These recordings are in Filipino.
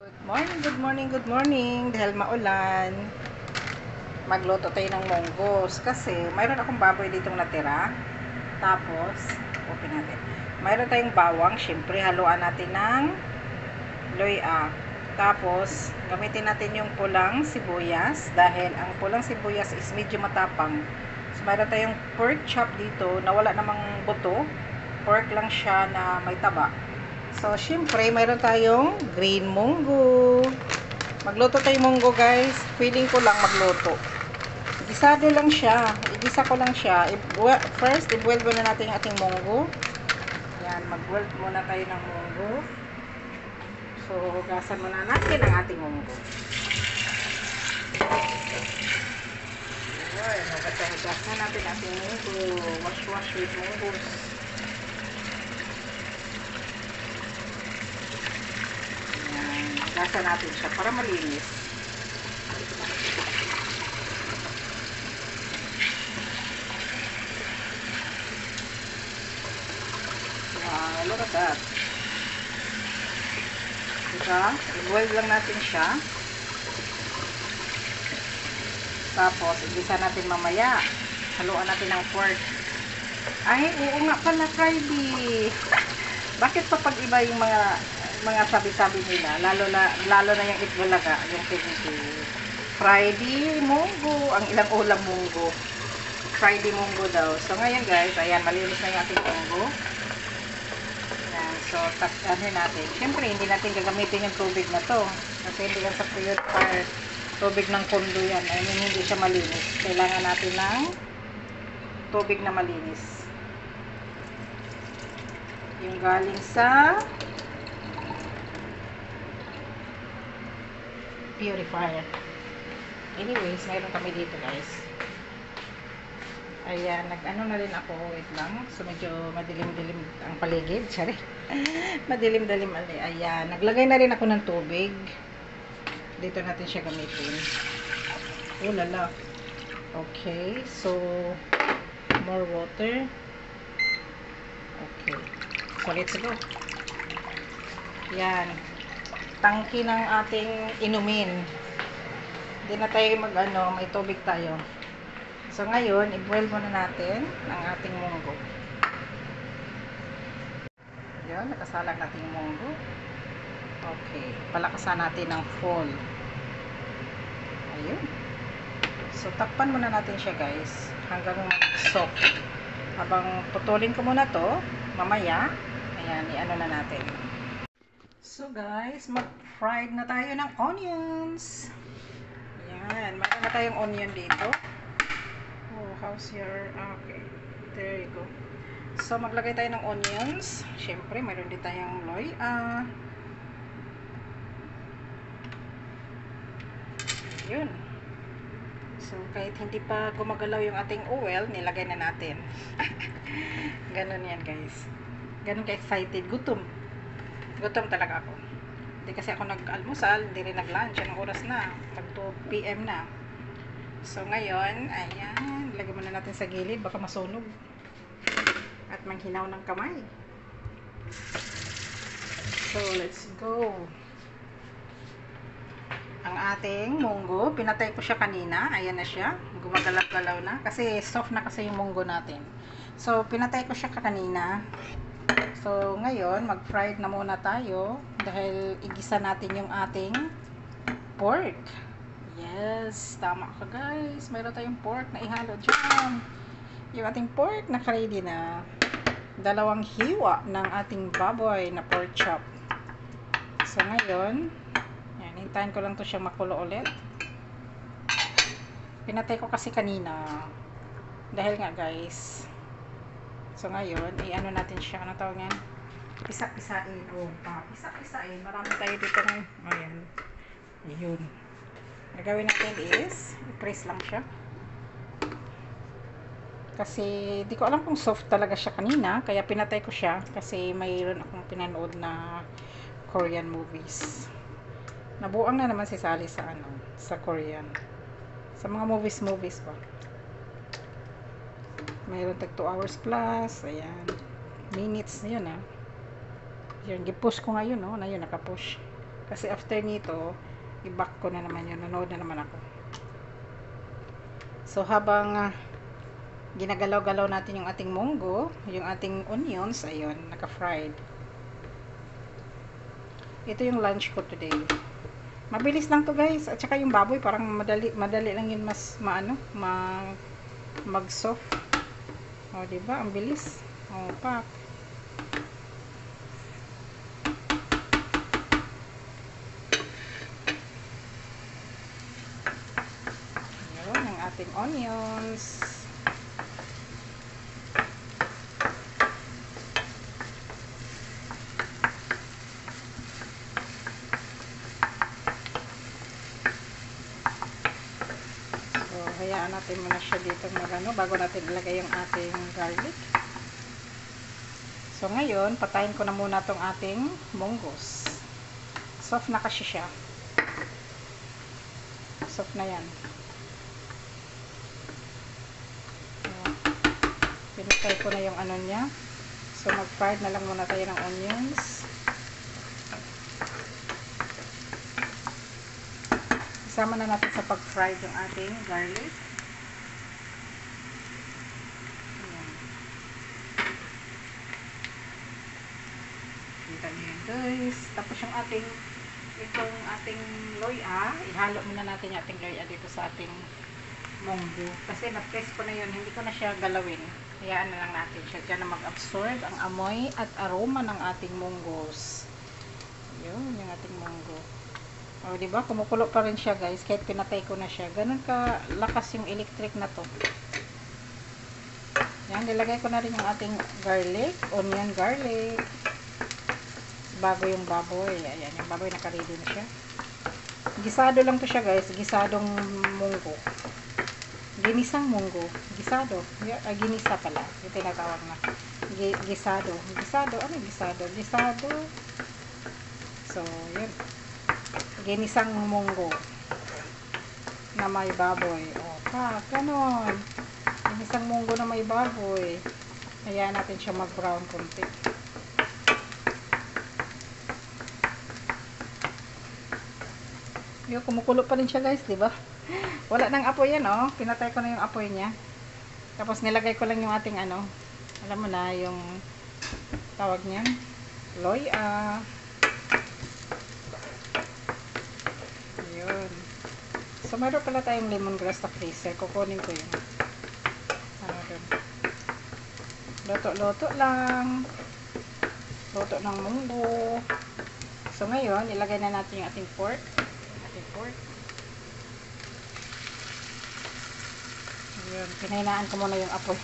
Good morning, good morning, good morning. Dahil maulan, magluto tayo ng monggos. Kasi mayroon akong baboy ditong natira. Tapos, open natin. Mayroon tayong bawang. Siyempre, haluan natin ng loya. Tapos, gamitin natin yung pulang sibuyas. Dahil ang pulang sibuyas is medyo matapang. So, mayroon tayong pork chop dito na wala namang buto. Pork lang siya na may taba. So, syempre, mayroon tayong green munggo. Magluto tayo munggo, guys. Feeling ko lang magluto. Igisado lang siya. Igisa ko lang siya. First, i-boil muna natin yung ating munggo. Yan, mag-boil muna tayo ng munggo. So, hugasan muna natin ang ating munggo. Ayan, hugas na natin ang ating munggo. Wash with munggos. Gasa natin siya para malinis. Wow, look at that. Diba? I-boil lang natin siya. Tapos, igisa natin mamaya. Haluan natin ng pork. Ay, oo nga pala, Friday. Bakit pa pag iba yung mga sabi-sabi nila, lalo na yung Itbulaga, yung PVP. Friday munggo, ang ilang ulam munggo. Friday munggo daw. So ngayon guys, ayan, malinis na yung ating munggo. Ayan, so ano natin. Siyempre, hindi natin gagamitin yung tubig na to. Kasi hindi yan sa purifier. Tubig ng kondo yan. I mean, hindi siya malinis. Kailangan natin ng tubig na malinis. Yung galing sa purifier. Anyways, mayroon kami dito guys. Ayan, nag-ano na rin ako. Wait lang. So, medyo madilim-dilim ang paligid. Sorry. Madilim-dilim. Ayan, naglagay na rin ako ng tubig. Dito natin siya gamitin. Oh, lala. Okay. So, more water. Okay. So, let's go. Ayan. Tangki ng ating inumin. Hindi na tayo may tubig tayo. So ngayon, i-boil muna natin ang ating munggo. Yan, nakasalang natin yung munggo. Okay, palakasan natin ng full. Ayun. So takpan muna natin siya guys, hanggang soft. Habang putulin ko muna to, mamaya, ayan, i-ano na natin. So guys, mag-fried na tayo ng onions. Ayan, mayroon na tayong onion dito. Oh, how's your... Okay, there you go. So, maglagay tayo ng onions. Siyempre, mayroon din tayong loya. Yun. So, kahit hindi pa gumagalaw yung ating oil, nilagay na natin. Ganon yan guys. Ganon ka-excited. Gutom. Gutom talaga ako. Hindi kasi ako nag-almusal, hindi rin nag-lunch. Anong oras na? Pag 2 PM na. So, ngayon, ayan, lagyan muna natin sa gilid, baka masunog. At manghinaw ng kamay. So, let's go. Ang ating munggo, pinatay ko siya kanina. Ayan na siya. Gumagalaw-galaw na. Kasi soft na kasi yung munggo natin. So, pinatay ko siya kanina. So, ngayon, mag-fried na muna tayo dahil igisa natin yung ating pork. Yes, tama ka guys. Mayroon tayong pork na ihalo dyan. Yung ating pork naka-ready na. Dalawang hiwa ng ating baboy na pork chop. So, ngayon, yan, hintayin ko lang to siyang makulo ulit. Pinatay ko kasi kanina. Dahil nga guys, so ngayon, i-ano natin siya. Ano tawag yan? Pisa-pisain. O, pisa-pisain. Marami tayo dito ng, ayan. Ayun. Ang gawin natin is, i-press lang siya. Kasi, di ko alam kung soft talaga siya kanina. Kaya pinatay ko siya. Kasi mayroon akong pinanood na Korean movies. Nabuang na naman si Sally sa sa Korean. Sa mga movies pa. Mayroon tag 2 hours plus. Ayan. Minutes na yun Yan, gipush ko ngayon, no? Na yun, nakapush. Kasi after nito, i-back ko na naman yun. Nanood na naman ako. So, habang ginagalaw-galaw natin yung ating munggo, yung ating onions, ayun, naka-fried. Ito yung lunch ko today. Mabilis lang to guys. At saka yung baboy, parang madali lang yun mas mag-soft. O, diba? Ang bilis. O, pak. Yun, ang ating onions. Hayaan natin muna siya dito bago natin ilagay yung ating garlic. So ngayon, patayin ko na muna tong ating munggos. Soft na kasi siya. Soft na yan. So, pinatay ko na yung ano niya. So mag-fried na lang muna tayo ng onions. Isama na natin sa pag-fried yung ating garlic. Ayan. Kita niyo yan guys. Tapos yung itong ating loya, ihalo muna natin yung ating loya dito sa ating munggo. Kasi na-press ko na yun, hindi ko na siya galawin. Hayaan na lang natin siya dyan na mag-absorb ang amoy at aroma ng ating munggos. Yun, yung ating munggo. O, diba? Kumukulo pa rin siya, guys. Kahit pinatay ko na siya. Ganun ka lakas yung electric na to. Yan, nilagay ko na rin yung ating garlic. Onion garlic. Bago yung baboy. Ayan, yung baboy naka-ready na siya. Gisado lang to siya, guys. Gisadong munggo. Ginisang munggo. Gisado. Ginisa pala. Yung tinatawag na. Gisado. Gisado. Ano gisado? Gisado. So, yun. Ginisang munggo na may baboy. O, ganon. Ginisang munggo na may baboy. Hayaan natin siya mag-brown konti. Yung kumukulo pa rin siya guys, di ba? Wala nang apoy yan, oh. Pinatay ko na yung apoy niya. Tapos nilagay ko lang yung ating ano. Alam mo na, yung tawag niyan. Loya. Yun. So, mayroon pala tayong lemongrass sa freezer. Kukunin ko yun. Ano dun. Luto-luto lang. Luto ng munggo. So, ngayon, ilagay na natin yung ating pork. Yun. Pinahinaan ko muna yung apoy.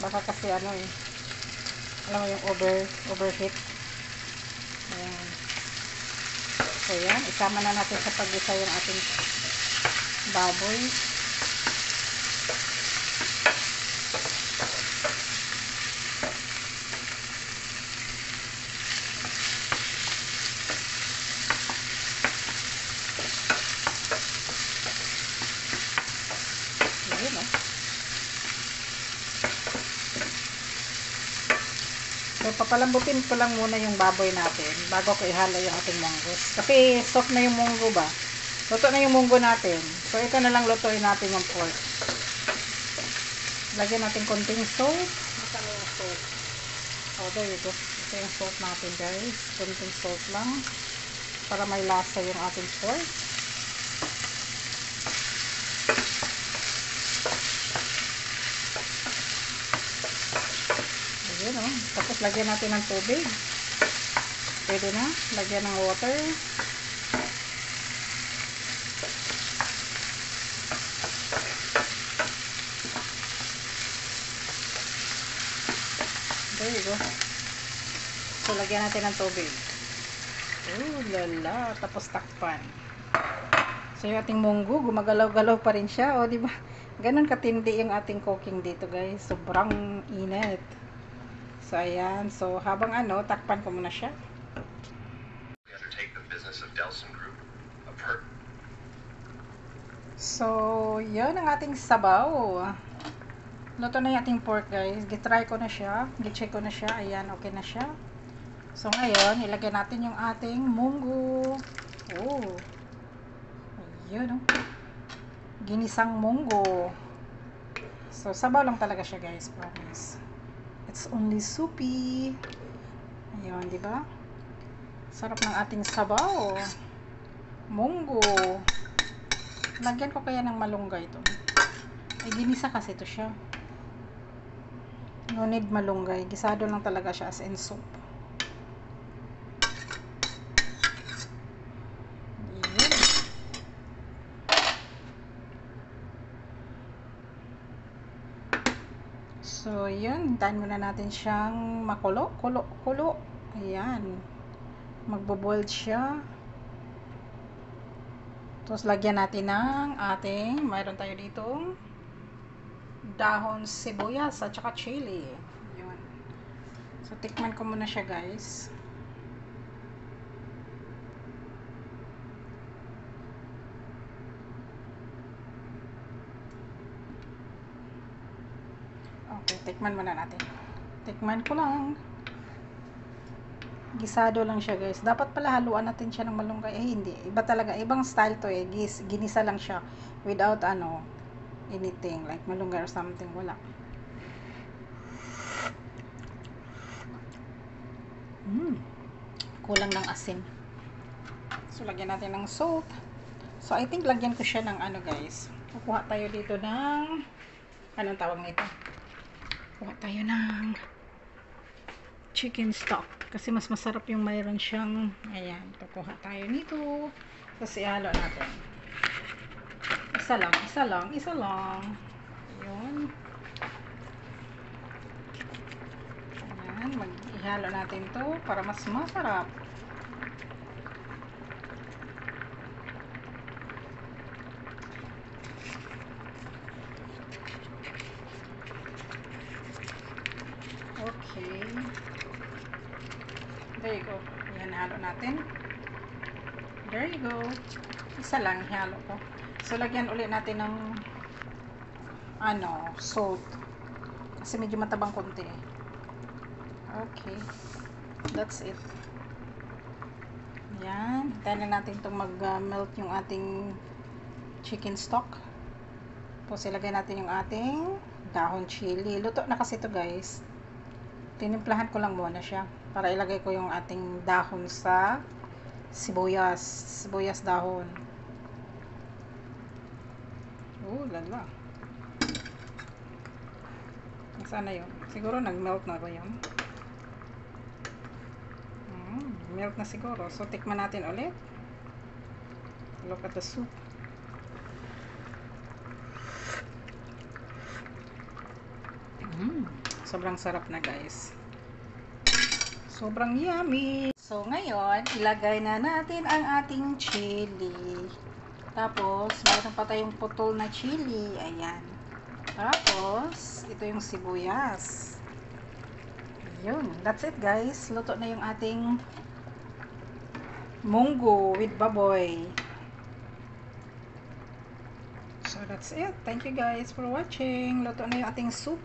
Baka kasi ano eh. Alam mo yung overheat. Ayan. So, yan. Isama na natin sa pag-isa yung ating baboy. Ayan, oh. So, papalambutin ko lang muna yung baboy natin bago ko ihalo yung ating munggos. Kasi soft na yung munggo ba? Luto na yung munggo natin. So, ito na lang lutuin natin yung pork. Lagyan natin konting salt. Masama yung salt. Oh, there you go. Ito yung salt natin guys. Konting salt lang. Para may lasa yung ating pork. Ayan, oh. Tapos lagyan natin ng tubig. Pwede na. Lagyan ng water. There you go. So, lagyan natin ng tubig. Oh, lala. Tapos takpan. So, yung ating munggo, gumagalaw-galaw pa rin siya. O, diba? Ganun katindi yung ating cooking dito, guys. Sobrang init. So, ayan. So, habang ano, takpan ko muna siya. So, yun ang ating sabaw. Luto na yung ating pork, guys. Gitry ko na siya. Gicheck ko na siya. Ayan, okay na siya. So, ngayon, ilagay natin yung ating munggo. Oh. Ayun, oh. Ginisang munggo. So, sabaw lang talaga siya, guys. Promise. It's only soupy. Ayun, di ba? Sarap ng ating sabaw. Munggo. Lagyan ko kaya ng malunggay ito. Ay, ginisa kasi ito siya. No need malunggay. Gisado lang talaga siya as in soup. So, yun. Hintayin muna natin siyang makulo. Kulo. Ayan. Magbo-boil siya. Tapos, lagyan natin ng ating, mayroon tayo ditong dahon sibuyas at saka chili. Yun. So, tikman ko muna siya, guys. Okay, tikman muna natin. Tikman ko lang. Gisado lang siya, guys. Dapat pala haluan natin siya ng malunggay. Eh, hindi. Iba talaga. Ibang style to eh. Ginisa lang siya. Without anything. Like malunggay or something. Wala. Kulang ng asin. So, lagyan natin ng salt. So, I think lagyan ko siya ng guys. Kukuha tayo dito ng anong tawag nito? Kuha tayo ng chicken stock. Kasi mas masarap yung mayroon siyang, ayan, kukuha tayo nito. Tapos ihalo natin. Isa lang. Ayun. Ayan, ihalo natin to para mas masarap. Okay. There you go. Ayan, halo natin. There you go. Isa lang, halo ko. So, lagyan ulit natin ng salt. Kasi medyo matabang konti eh. Okay. That's it. Ayan. Hintayin na natin itong mag-melt yung ating chicken stock. Tapos, ilagay natin yung ating dahon chili. Luto na kasi ito, guys. Tinimplahan ko lang muna siya para ilagay ko yung ating dahon sa sibuyas dahon. Oh, lala. Saan na yun? Siguro nag-melt na ba yun? Melt na siguro. So, tikman natin ulit. Look at the soup. Sobrang sarap na, guys. Sobrang yummy. So, ngayon, ilagay na natin ang ating chili. Tapos, mayroon pa tayong putol na chili. Ayan. Tapos, ito yung sibuyas. Yun. That's it, guys. Luto na yung ating munggo with baboy. So, that's it. Thank you, guys, for watching. Luto na yung ating soup.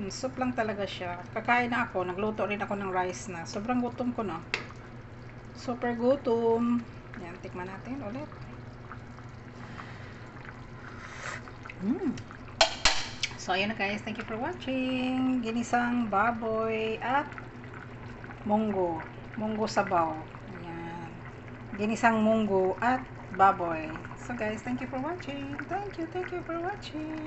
Soup lang talaga siya. Kakain na ako. Nagluto rin ako ng rice na. Sobrang gutom ko na. Super gutom. Yan, tikman natin ulit. So, ayun na, guys. Thank you for watching. Ginisang baboy at munggo. Munggo sabaw. Ayan. Ginisang munggo at baboy. So, guys, thank you for watching. Thank you for watching.